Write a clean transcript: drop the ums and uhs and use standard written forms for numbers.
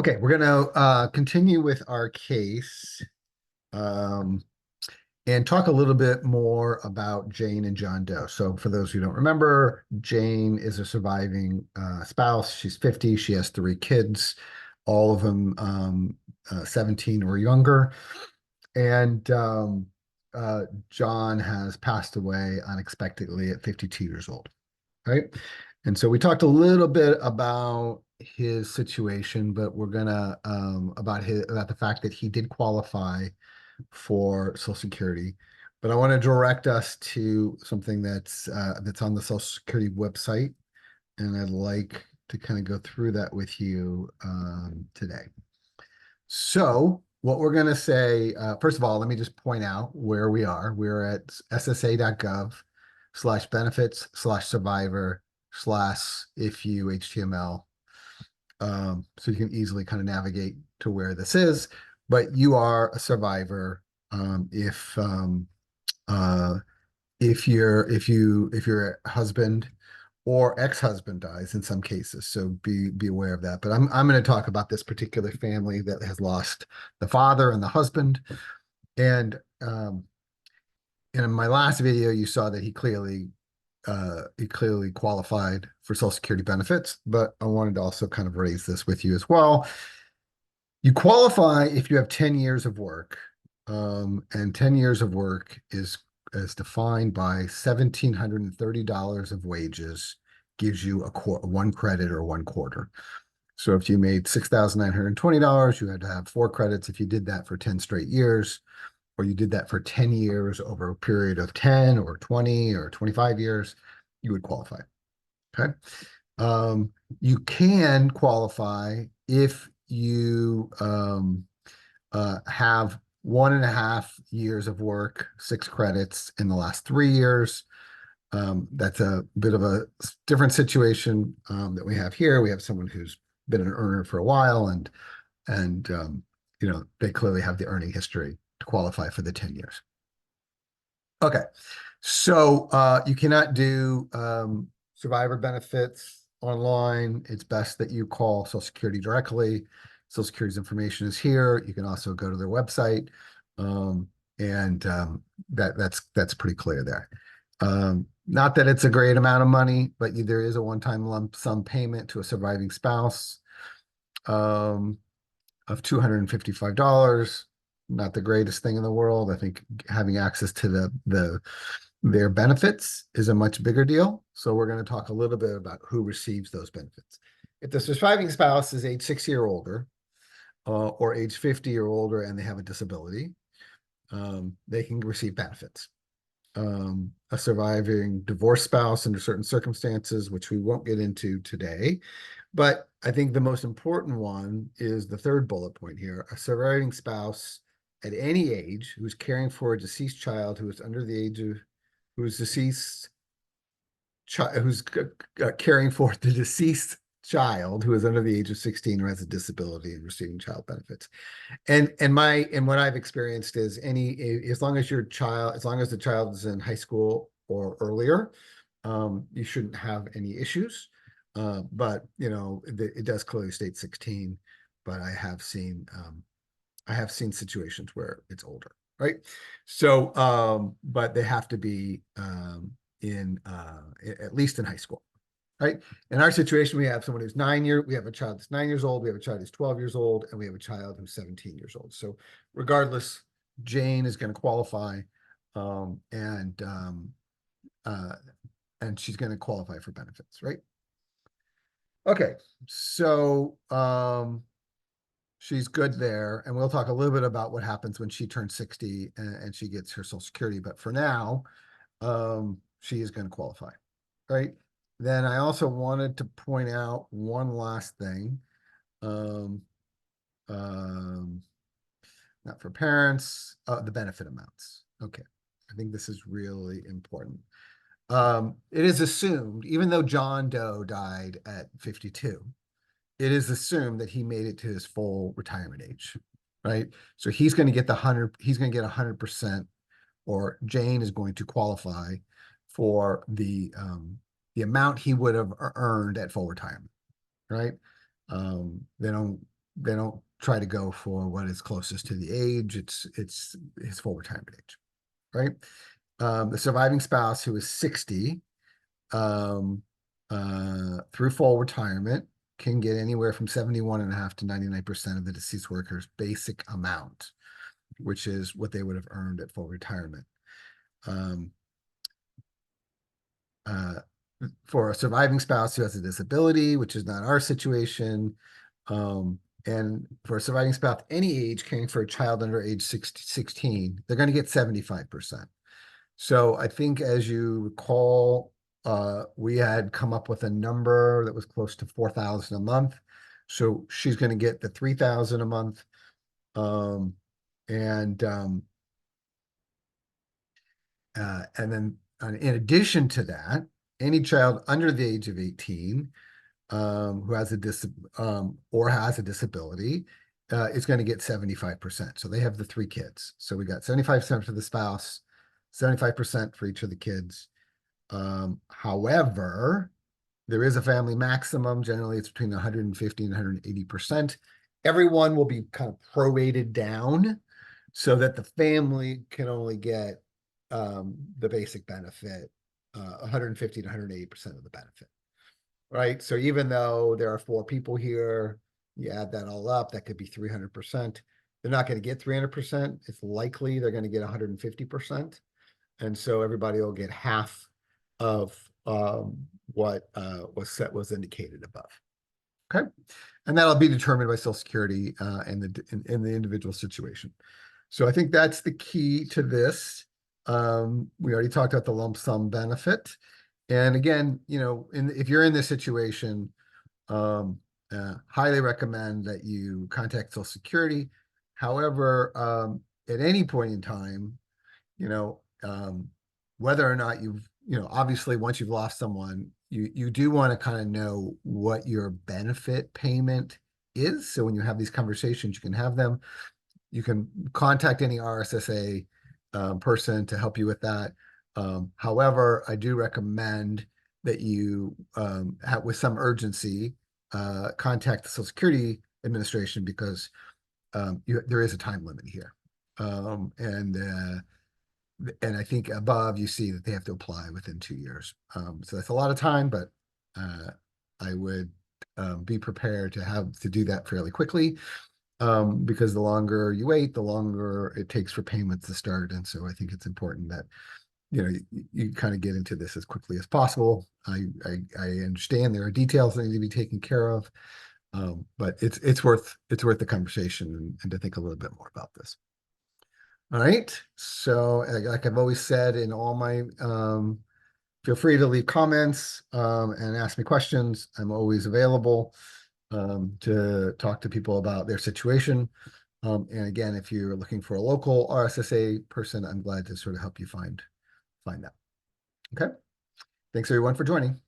Okay, we're gonna continue with our case um, and talk a little bit more about Jane and John Doe. So, for those who don't remember, Jane is a surviving spouse. She's 50. She has three kids, all of them 17 or younger. And John has passed away unexpectedly at 52 years old. Right. And so we talked a little bit about his situation, but we're gonna about the fact that he did qualify for Social Security. But I want to direct us to something that's on the Social Security website, and I'd like to kind of go through that with you today. So what we're going to say, first of all, let me just point out where we are. We're at ssa.gov/benefits/survivor/if you HTML. So you can easily kind of navigate to where this is, but you are a survivor uh, if your husband or ex-husband dies in some cases. So be aware of that. But I'm going to talk about this particular family that has lost the father and the husband. And in my last video, you saw that he clearly qualified for Social Security benefits, but I wanted to also kind of raise this with you as well. You qualify if you have 10 years of work, and 10 years of work is defined by $1,730 of wages gives you one credit or one quarter. So if you made $6,920, you had to have 4 credits. If you did that for 10 straight years, or you did that for 10 years over a period of 10 or 20 or 25 years, you would qualify. Okay. You can qualify if you have 1.5 years of work, 6 credits in the last 3 years. That's a bit of a different situation that we have here. We have someone who's been an earner for a while, and they clearly have the earning history to qualify for the 10 years. Okay, so you cannot do survivor benefits online. It's best that you call Social Security directly. Social Security's information is here. You can also go to their website, and that's pretty clear there. Not that it's a great amount of money, but there is a one-time lump sum payment to a surviving spouse of $255. Not the greatest thing in the world. I think having access to their benefits is a much bigger deal. So we're going to talk a little bit about who receives those benefits. If the surviving spouse is age 60 or older, or age 50 or older, and they have a disability, they can receive benefits. A surviving divorced spouse under certain circumstances, which we won't get into today. But I think the most important one is the third bullet point here. A surviving spouse at any age who's caring for a deceased child who is under the age of, who's deceased, who's caring for the deceased child who is under the age of 16 or has a disability and receiving child benefits. And what I've experienced is as long as the child is in high school or earlier, you shouldn't have any issues. But it does clearly state 16, but I have seen situations where it's older, right? So but they have to be in at least in high school. Right. In our situation, we have someone who's we have a child that's 9 years old, we have a child who's 12 years old, and we have a child who's 17 years old. So regardless, Jane is going to qualify, and she's going to qualify for benefits, right? Okay, so she's good there, and we'll talk a little bit about what happens when she turns 60 and she gets her Social Security. But for now, she is going to qualify, right? Then I also wanted to point out one last thing. Not for parents, the benefit amounts. Okay, I think this is really important. It is assumed, even though John Doe died at 52, it is assumed that he made it to his full retirement age, right? So he's going to get 100%, or Jane is going to qualify for the amount he would have earned at full retirement, right? They don't they don't try to go for what is closest to the age. It's his full retirement age, right? The surviving spouse who is 60 through full retirement can get anywhere from 71.5 to 99% of the deceased worker's basic amount, which is what they would have earned at full retirement. For a surviving spouse who has a disability, which is not our situation, and for a surviving spouse any age caring for a child under age 16, they're going to get 75%. So I think, as you recall, we had come up with a number that was close to 4,000 a month. So she's going to get the 3,000 a month. And then in addition to that, any child under the age of 18 who has or has a disability is going to get 75%. So they have the 3 kids. So we got 75% for the spouse, 75% for each of the kids. However, there is a family maximum. Generally, it's between 150 and 180%. Everyone will be kind of prorated down so that the family can only get the basic benefit, 150 to 180% of the benefit, right? So even though there are 4 people here, you add that all up, that could be 300%. They're not going to get 300%. It's likely they're going to get 150%. And so everybody will get half of what was indicated above. Okay. And that'll be determined by Social Security in the individual situation. So I think that's the key to this. We already talked about the lump sum benefit. And again, if you're in this situation, highly recommend that you contact Social Security. However, at any point in time, whether or not obviously once you've lost someone, you do want to kind of know what your benefit payment is. So when you have these conversations, you can have them. You can contact any RSSA person to help you with that. However, I do recommend that you have, with some urgency, contact the Social Security Administration because there is a time limit here. And I think above you see that they have to apply within 2 years. So that's a lot of time, but I would be prepared to do that fairly quickly because the longer you wait, the longer it takes for payments to start. And so I think it's important that you kind of get into this as quickly as possible. I understand there are details that need to be taken care of, but it's worth the conversation and to think a little bit more about this. All right. So like I've always said in all my, feel free to leave comments and ask me questions. I'm always available to talk to people about their situation. And again, if you're looking for a local RSSA person, I'm glad to sort of help you find that. Okay. Thanks everyone for joining.